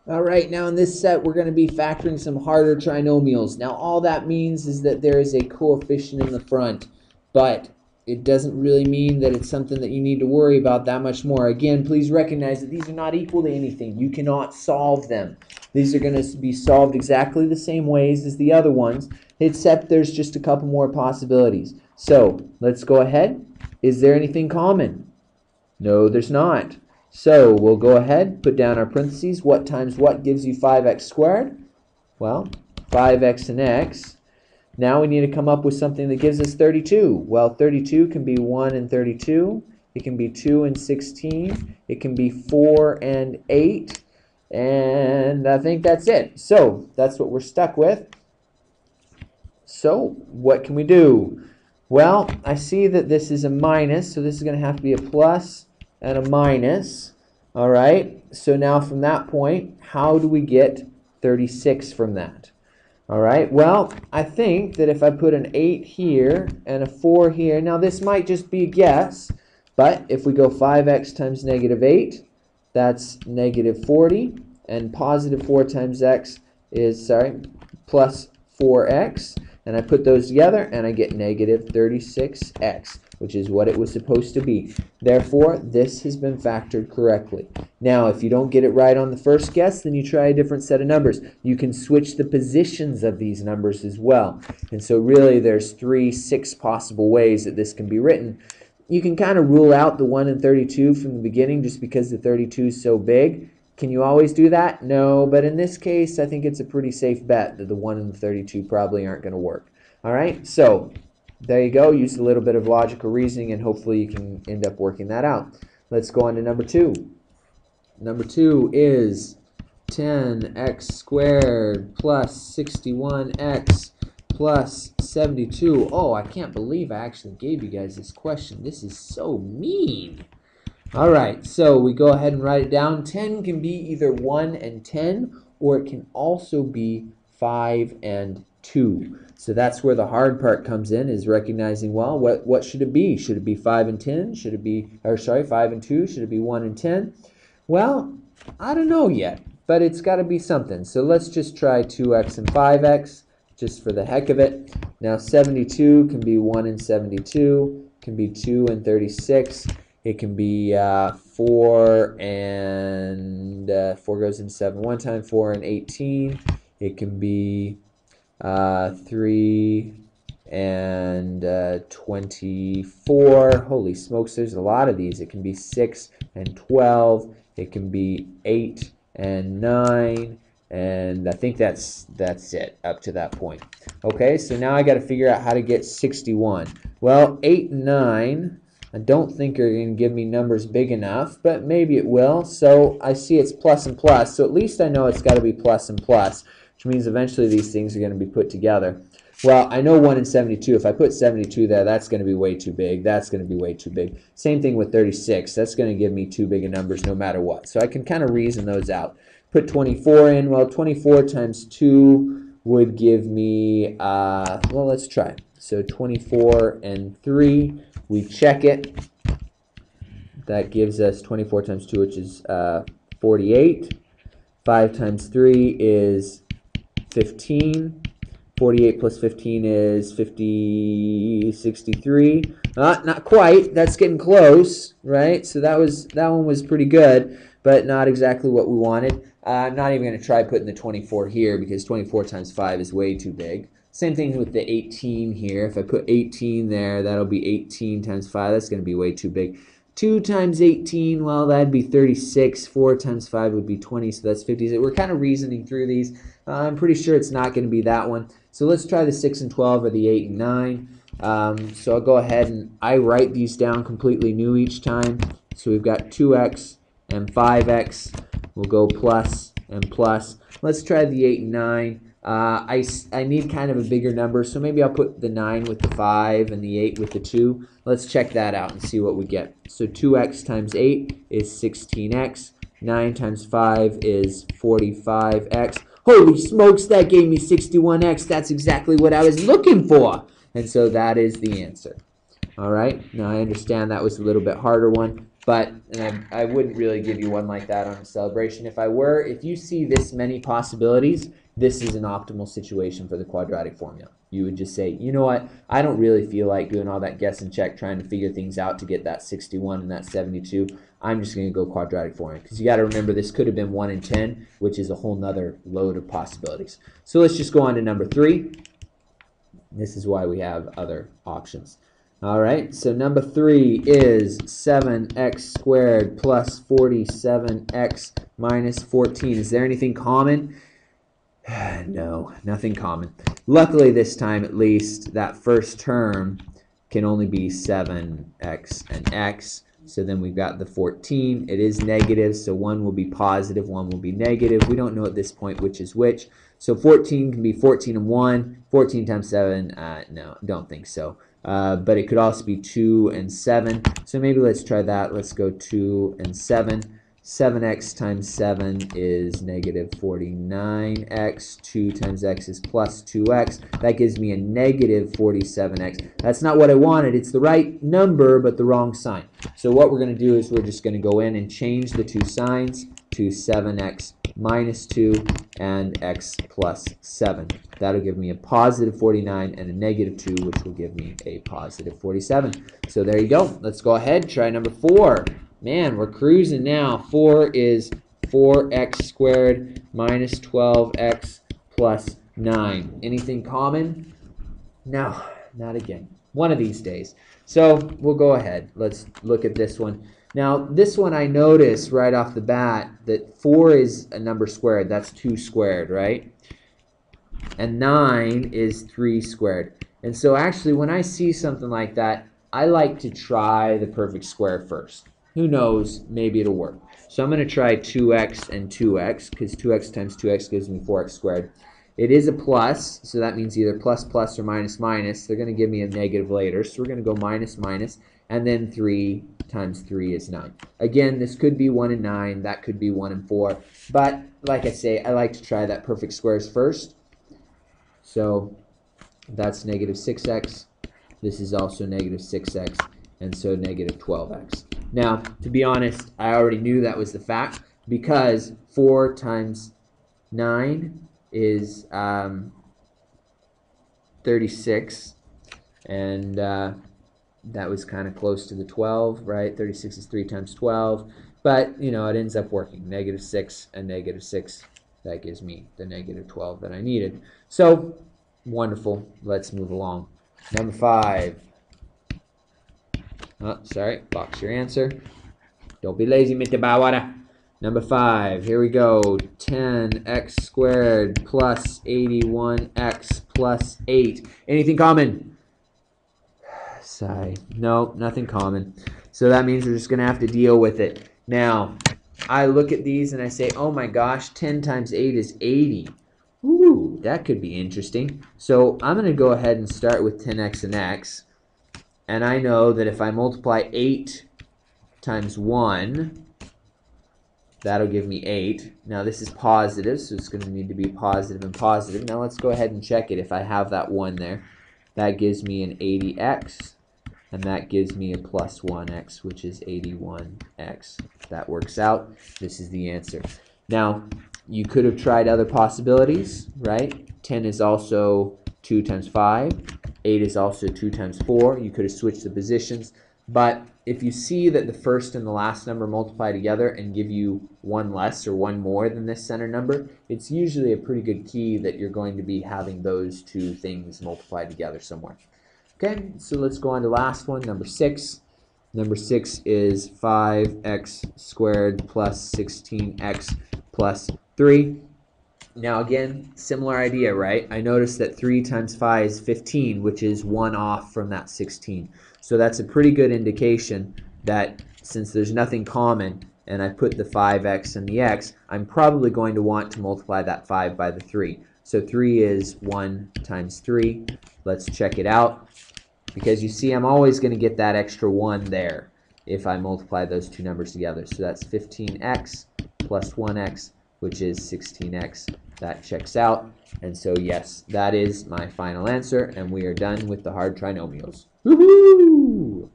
All right, now in this set, we're going to be factoring some harder trinomials. Now, all that means is that there is a coefficient in the front, but it doesn't really mean that it's something that you need to worry about that much more. Again, please recognize that these are not equal to anything. You cannot solve them. These are going to be solved exactly the same ways as the other ones, except there's just a couple more possibilities. So, let's go ahead. Is there anything common? No, there's not. So we'll go ahead, put down our parentheses. What times what gives you 5x squared? Well, 5x and x. Now we need to come up with something that gives us 32. Well, 32 can be 1 and 32. It can be 2 and 16. It can be 4 and 8. And I think that's it. So that's what we're stuck with. So what can we do? Well, I see that this is a minus, so this is going to have to be a plus and a minus. All right, so now from that point, how do we get 36 from that? All right, well, I think that if I put an 8 here and a 4 here, now this might just be a guess, but if we go 5x times negative 8, that's negative 40, and positive 4 times x is, plus 4x, and I put those together, and I get negative 36x, which is what it was supposed to be. Therefore, this has been factored correctly. Now, if you don't get it right on the first guess, then you try a different set of numbers. You can switch the positions of these numbers as well. And so really, there's 6 possible ways that this can be written. You can kind of rule out the 1 and 32 from the beginning just because the 32 is so big. Can you always do that? No, but in this case, I think it's a pretty safe bet that the 1 and the 32 probably aren't going to work. All right, so there you go. Use a little bit of logical reasoning, and hopefully you can end up working that out. Let's go on to number 2. Number 2 is 10x squared plus 61x plus 72. Oh, I can't believe I actually gave you guys this question. This is so mean. All right, so we go ahead and write it down. 10 can be either 1 and 10, or it can also be 5 and 2. So that's where the hard part comes in, is recognizing, well, what should it be? Should it be 5 and 10? Should it be, 5 and 2? Should it be 1 and 10? Well, I don't know yet, but it's got to be something. So let's just try 2x and 5x, just for the heck of it. Now 72 can be 1 and 72, can be 2 and 36. It can be 4 and 4 goes into 7 one time, 4 and 18. It can be 3 and 24. Holy smokes, there's a lot of these. It can be 6 and 12. It can be 8 and 9. And I think that's it up to that point. Okay, so now I got to figure out how to get 61. Well, 8 and 9. I don't think are going to give me numbers big enough, but maybe it will. So I see it's plus and plus, so at least I know it's got to be plus and plus, which means eventually these things are going to be put together. Well, I know 1 and 72. If I put 72 there, that's going to be way too big. That's going to be way too big. Same thing with 36. That's going to give me too big of numbers no matter what. So I can kind of reason those out. Put 24 in. Well, 24 times 2 would give me, well, let's try. So 24 and 3. We check it. That gives us 24 times 2, which is 48. 5 times 3 is 15. 48 plus 15 is 63. Not quite. That's getting close, right? So that one was pretty good, but not exactly what we wanted. I'm not even going to try putting the 24 here because 24 times 5 is way too big. Same thing with the 18 here. If I put 18 there, that'll be 18 times 5. That's going to be way too big. 2 times 18, well, that'd be 36. 4 times 5 would be 20, so that's 50. We're kind of reasoning through these. I'm pretty sure it's not going to be that one. So let's try the 6 and 12 or the 8 and 9. So I'll go ahead and I write these down completely new each time. So we've got 2x and 5x. We'll go plus and plus. Let's try the 8 and 9. I need kind of a bigger number, so maybe I'll put the 9 with the 5 and the 8 with the 2. Let's check that out and see what we get. So 2x times 8 is 16x. 9 times 5 is 45x. Holy smokes, that gave me 61x. That's exactly what I was looking for. And so that is the answer. All right, now I understand that was a little bit harder one. But I wouldn't really give you one like that on a celebration. If you see this many possibilities, this is an optimal situation for the quadratic formula. You would just say, you know what, I don't really feel like doing all that guess and check trying to figure things out to get that 61 and that 72. I'm just going to go quadratic formula. Because you got to remember, this could have been 1 in 10, which is a whole nother load of possibilities. So let's just go on to number 3. This is why we have other options. All right, so number 3 is 7x squared plus 47x minus 14. Is there anything common? No, nothing common. Luckily, this time at least, that first term can only be 7x and x. So then we've got the 14. It is negative, so one will be positive, one will be negative. We don't know at this point which is which. So 14 can be 14 and 1. 14 times 7, no, don't think so. But it could also be 2 and 7. So maybe let's try that. Let's go 2 and 7. 7x times 7 is negative 49x. 2 times x is plus 2x. That gives me a negative 47x. That's not what I wanted. It's the right number, but the wrong sign. So what we're going to do is we're just going to go in and change the two signs to 7x minus 2 and x plus 7. That'll give me a positive 49 and a negative 2, which will give me a positive 47. So there you go. Let's go ahead. Try number 4. Man, we're cruising now. 4 is 4x squared minus 12x plus 9. Anything common? No, not again. One of these days. So we'll go ahead. Let's look at this one. Now, this one I notice right off the bat that 4 is a number squared. That's 2 squared, right? And 9 is 3 squared. And so actually, when I see something like that, I like to try the perfect square first. Who knows, maybe it'll work. So I'm going to try 2x and 2x, because 2x times 2x gives me 4x squared. It is a plus, so that means either plus plus or minus minus. They're going to give me a negative later, so we're going to go minus minus, and then 3 times 3 is 9. Again, this could be 1 and 9, that could be 1 and 4, but like I say, I like to try that perfect squares first. So that's negative 6x. This is also negative 6x, and so negative 12x. Now, to be honest, I already knew that was the fact, because 4 times 9 is 36, and that was kind of close to the 12, right? 36 is 3 times 12, but, you know, it ends up working. Negative 6 and negative 6, that gives me the negative 12 that I needed. So, wonderful. Let's move along. Number 5. Oh, sorry, box your answer. Don't be lazy, Mr. Bawara. Number 5, here we go. 10x squared plus 81x plus 8. Anything common? Sigh. No, nothing common. So that means we're just going to have to deal with it. Now, I look at these and I say, oh my gosh, 10 times 8 is 80. Ooh, that could be interesting. So I'm going to go ahead and start with 10x and x. And I know that if I multiply 8 times 1, that'll give me 8. Now this is positive, so it's going to need to be positive and positive. Now let's go ahead and check it. If I have that 1 there, that gives me an 80x, and that gives me a plus 1x, which is 81x. That works out. This is the answer. Now, you could have tried other possibilities, right? 10 is also 2 times 5. 8 is also 2 times 4. You could have switched the positions. But if you see that the first and the last number multiply together and give you one less or one more than this center number, it's usually a pretty good key that you're going to be having those two things multiply together somewhere. Okay, so let's go on to the last one, number 6. Number 6 is 5x squared plus 16x plus 3. Now again, similar idea, right? I noticed that 3 times 5 is 15, which is 1 off from that 16. So that's a pretty good indication that since there's nothing common and I put the 5x and the x, I'm probably going to want to multiply that 5 by the 3. So 3 is 1 times 3. Let's check it out. Because you see, I'm always going to get that extra 1 there if I multiply those two numbers together. So that's 15x plus 1x, which is 16x. That checks out. And so, yes, that is my final answer. And we are done with the hard trinomials. Woohoo!